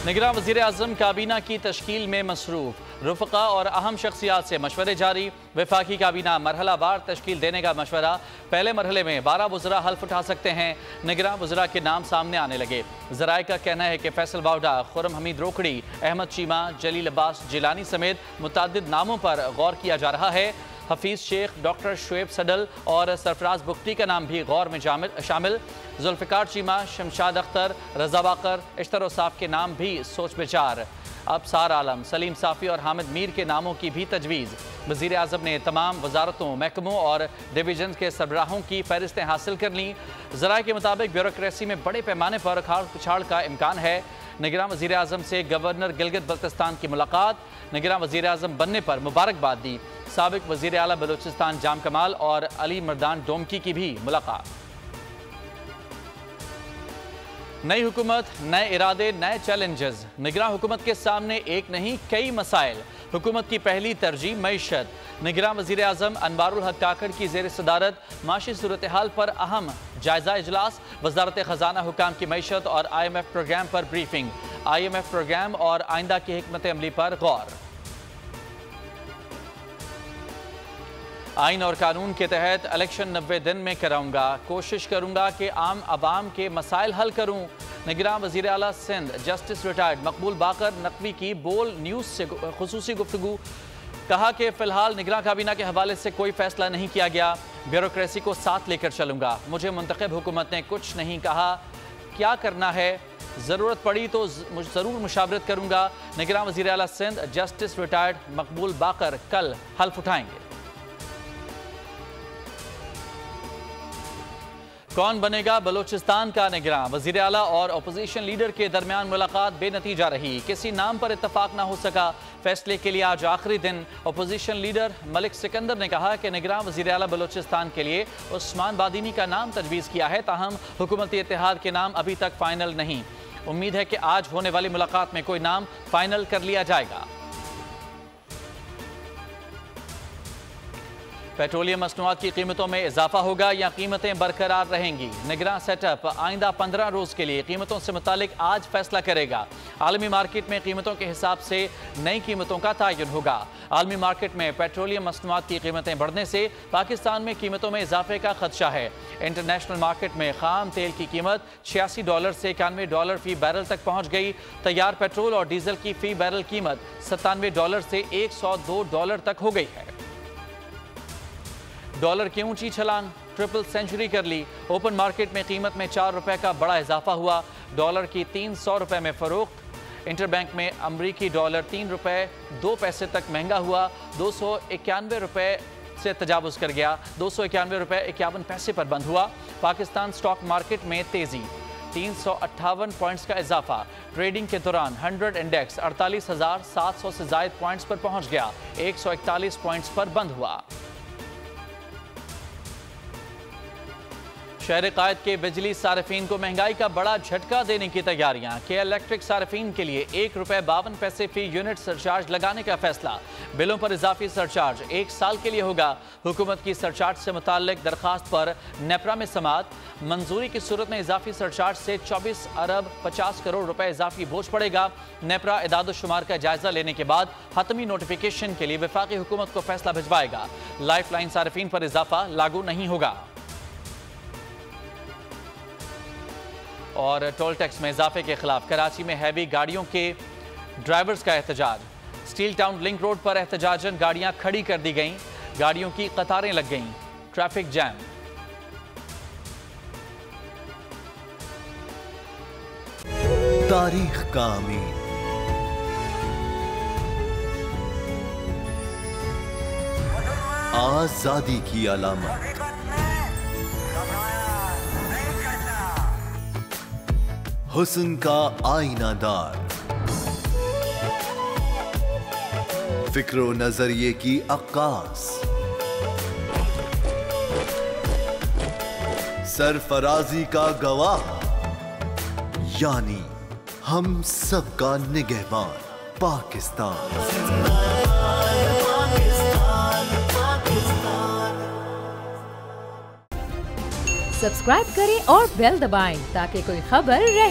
निगरान वज़ीर आज़म काबीना की तश्कील में मसरूफ़, रुफ़क़ा और अहम शख्सियात से मशवरे जारी। वफाकी काबीना मरहला वार तश्कील देने का मशवरा। पहले मरहले में 12 वज़रा हल्फ उठा सकते हैं। निगरान वज़रा के नाम सामने आने लगे। ज़राए का कहना है कि फैसल बावडा, खुर्रम हमीद रोकड़ी, अहमद चीमा, जलील अब्बास जिलानी समेत मुतअद्दिद नामों पर गौर किया जा रहा है। हफीज़ शेख, डॉक्टर शुएब सडल और सरफराज बुख्ती का नाम भी गौर में शामिल। जुल्फ़िकार चीमा, शमशाद अख्तर, रजा बाकर, इश्तर साफ के नाम भी सोच विचार। अबसार आलम, सलीम साफ़ी और हामिद मीर के नामों की भी तजवीज़। वज़ीर आज़म ने तमाम वजारतों, महकमों और डिवीजन के सरबराहों की फहरिस्तें हासिल कर लीं। ज़राए के मुताबिक ब्यूरोक्रेसी में बड़े पैमाने पर उखाड़ पिछाड़ का इम्कान है। निगरान वज़ीर आज़म से गवर्नर गिलगित बल्तिस्तान की मुलाकात। निगरान वज़ीर आज़म बनने पर मुबारकबाद दी। साबिक वज़ीर आला बलूचिस्तान जाम कमाल और अली मर्दान डोमकी की भी मुलाकात। नई हुकूमत, नए इरादे, नए चैलेंजेस। निगरान हुकूमत के सामने एक नहीं कई मसाइल। हुकूमत की पहली तरजीह मईशत। निगरान वज़ीर आज़म अनवारुल हक काकड़ की ज़ेर सदारत माशी सूरत हाल पर अहम जायजा इजलास। वज़ारत ख़जाना हुकाम की मईशत और IMF प्रोग्राम पर ब्रीफिंग। IMF प्रोग्राम और आइंदा की हिकमत अमली पर गौर। आइन और कानून के तहत इलेक्शन 90 दिन में कराऊंगा। कोशिश करूंगा कि आम आवाम के मसाइल हल करूं। निगरान वज़ीर आला सिंध जस्टिस रिटायर्ड मकबूल बाकर नकवी की बोल न्यूज़ से खुसूसी गुफ्तगू। कहा कि फ़िलहाल निगरान काबीना के हवाले से कोई फैसला नहीं किया गया। ब्यूरोक्रेसी को साथ लेकर चलूंगा। मुझे मुंतखब हुकूमत ने कुछ नहीं कहा। क्या करना है, ज़रूरत पड़ी तो ज़रूर मुशावरत करूंगा। निगरान वज़ीर आला सिंध जस्टिस रिटायर्ड मकबूल बाकर कल हल्फ उठाएंगे। कौन बनेगा बलूचिस्तान का निगरान? वज़ीर आला और अपोजिशन लीडर के दरमियान मुलाकात बेनतीजा रही। किसी नाम पर इत्तफाक ना हो सका। फैसले के लिए आज आखिरी दिन। अपोजिशन लीडर मलिक सिकंदर ने कहा कि निगरान वज़ीर आला बलूचिस्तान के लिए उस्मान बादिनी का नाम तजवीज़ किया है, ताहम हुकूमती इत्तेहाद के नाम अभी तक फाइनल नहीं। उम्मीद है कि आज होने वाली मुलाकात में कोई नाम फाइनल कर लिया जाएगा। पेट्रोलियम मसनूआत की कीमतों में इजाफा होगा या कीमतें बरकरार रहेंगी? निगरान सेटअप आइंदा 15 रोज़ के लिए कीमतों से मुतालिक आज फैसला करेगा। आलमी मार्केट में कीमतों के हिसाब से नई कीमतों का तयन होगा। आलमी मार्केट में पेट्रोलियम मसनूआत की कीमतें बढ़ने से पाकिस्तान में कीमतों में इजाफे का खदशा है। इंटरनेशनल मार्केट में खाम तेल की कीमत $86 से $91 फी बैरल तक पहुँच गई। तैयार पेट्रोल और डीजल की फी बैरल कीमत $97 से $102 तक हो गई है। डॉलर की ऊंची छलांग, ट्रिपल सेंचुरी कर ली। ओपन मार्केट में कीमत में ₹4 का बड़ा इजाफा हुआ। डॉलर की ₹300 में फरोख्त। इंटरबैंक में अमरीकी डॉलर ₹3.02 तक महंगा हुआ। ₹291 से तजावुज़ कर गया। ₹291.51 पर बंद हुआ। पाकिस्तान स्टॉक मार्केट में तेजी, 358 पॉइंट्स का इजाफा। ट्रेडिंग के दौरान 100 इंडेक्स 48,700 से ज़ायद पॉइंट्स पर पहुंच गया। 141 पॉइंट्स पर बंद हुआ। शहर कायद के बिजली सार्फिन को महंगाई का बड़ा झटका देने की तैयारियां। के इलेक्ट्रिक सार्फिन के लिए ₹1.52 फी यूनिट सरचार्ज लगाने का फैसला। बिलों पर इजाफी सरचार्ज 1 साल के लिए होगा। हुकूमत की सरचार्ज से मुताल्लिक दरखास्त पर नेपरा में समाअत। मंजूरी की सूरत में इजाफी सरचार्ज से 24 अरब 50 करोड़ रुपए इजाफी बोझ पड़ेगा। नेपरा इदाद-ओ-शुमार का जायजा लेने के बाद हतमी नोटिफिकेशन के लिए वफाकी हुकूमत को फैसला भिजवाएगा। लाइफ लाइन सार्फिन पर इजाफा लागू नहीं होगा। और टोल टैक्स में इजाफे के खिलाफ कराची में हैवी गाड़ियों के ड्राइवर्स का एहतजाज। स्टील टाउन लिंक रोड पर एहतजाजन गाड़ियां खड़ी कर दी गईं। गाड़ियों की कतारें लग गईं। Traffic jam. तारीख का अमीर, आजादी की अलामत, हुस्न का आईनादार, फिक्र व नजरिए की अक्कास, सरफराजी का गवाह, यानी हम सबका निगहबान पाकिस्तान। सब्सक्राइब करें और बेल दबाएं ताकि कोई खबर रह